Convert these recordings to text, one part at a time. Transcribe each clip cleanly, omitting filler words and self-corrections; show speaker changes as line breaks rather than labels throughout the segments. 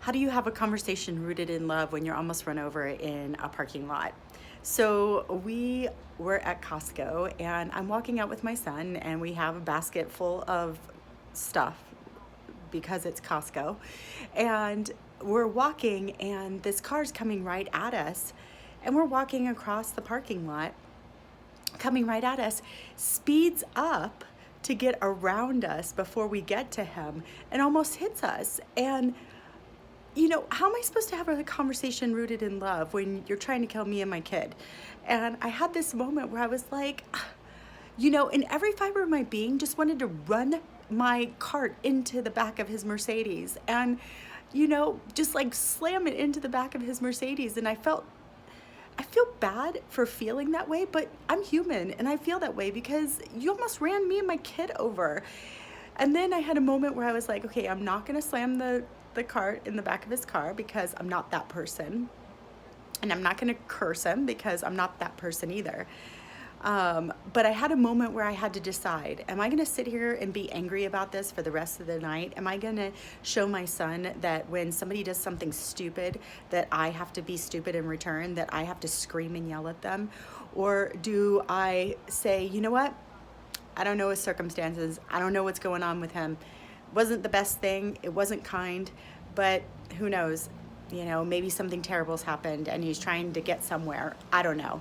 How do you have a conversation rooted in love when you're almost run over in a parking lot? So we were at Costco and I'm walking out with my son and we have a basket full of stuff because it's Costco. And we're walking and this car's coming right at us and we're walking across the parking lot, coming right at us, speeds up to get around us before we get to him and almost hits us. And how am I supposed to have a conversation rooted in love when you're trying to kill me and my kid? And I had this moment where I was like, in every fiber of my being, just wanted to run my cart into the back of his Mercedes and, just like slam it into the back of his Mercedes. And I feel bad for feeling that way, but I'm human and I feel that way because you almost ran me and my kid over. And then I had a moment where I was like, okay, I'm not going to slam the cart in the back of his car because I'm not that person. And I'm not going to curse him because I'm not that person either. But I had a moment where I had to decide, am I going to sit here and be angry about this for the rest of the night? Am I going to show my son that when somebody does something stupid, that I have to be stupid in return, that I have to scream and yell at them? Or do I say, you know what? I don't know his circumstances. I don't know what's going on with him. Wasn't the best thing. It wasn't kind, but who knows? Maybe something terrible's happened and he's trying to get somewhere. I don't know.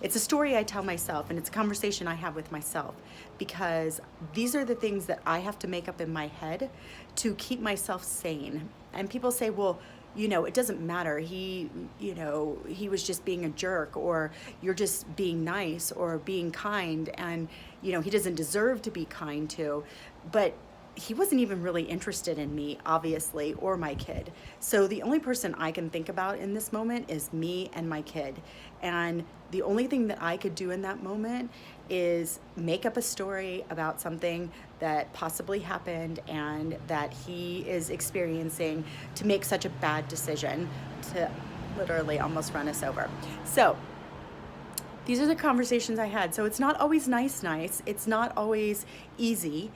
It's a story I tell myself and it's a conversation I have with myself because these are the things that I have to make up in my head to keep myself sane. And people say, well, it doesn't matter. He was just being a jerk, or you're just being nice or being kind, and, he doesn't deserve to be kind to. But he wasn't even really interested in me, obviously, or my kid. So the only person I can think about in this moment is me and my kid. And the only thing that I could do in that moment is make up a story about something that possibly happened and that he is experiencing to make such a bad decision to literally almost run us over. So these are the conversations I had. So it's not always nice. It's not always easy.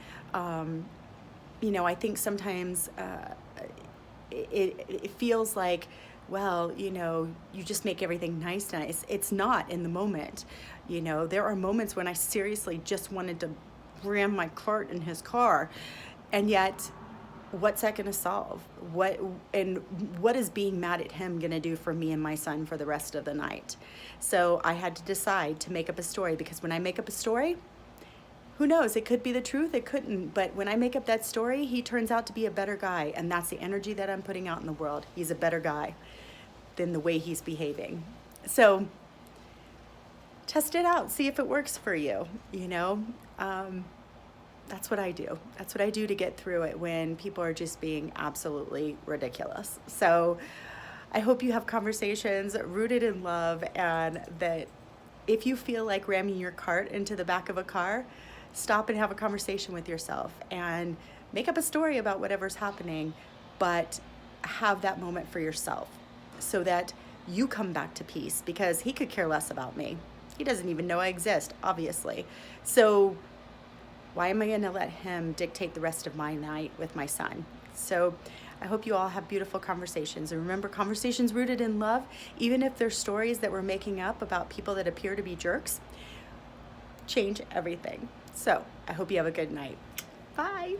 I think sometimes it feels like, well, you just make everything nice. It's not in the moment. There are moments when I seriously just wanted to ram my cart in his car. And yet, what's that going to solve? What is being mad at him going to do for me and my son for the rest of the night? So I had to decide to make up a story, because when I make up a story, who knows? It could be the truth, it couldn't. But when I make up that story, he turns out to be a better guy. And that's the energy that I'm putting out in the world. He's a better guy than the way he's behaving. So test it out. See if it works for you. That's what I do. That's what I do to get through it when people are just being absolutely ridiculous. So I hope you have conversations rooted in love, and that if you feel like ramming your cart into the back of a car, stop and have a conversation with yourself and make up a story about whatever's happening, but have that moment for yourself so that you come back to peace, because he could care less about me. He doesn't even know I exist, obviously. So why am I going to let him dictate the rest of my night with my son? So I hope you all have beautiful conversations. And remember, conversations rooted in love, even if they're stories that we're making up about people that appear to be jerks, change everything. So I hope you have a good night. Bye.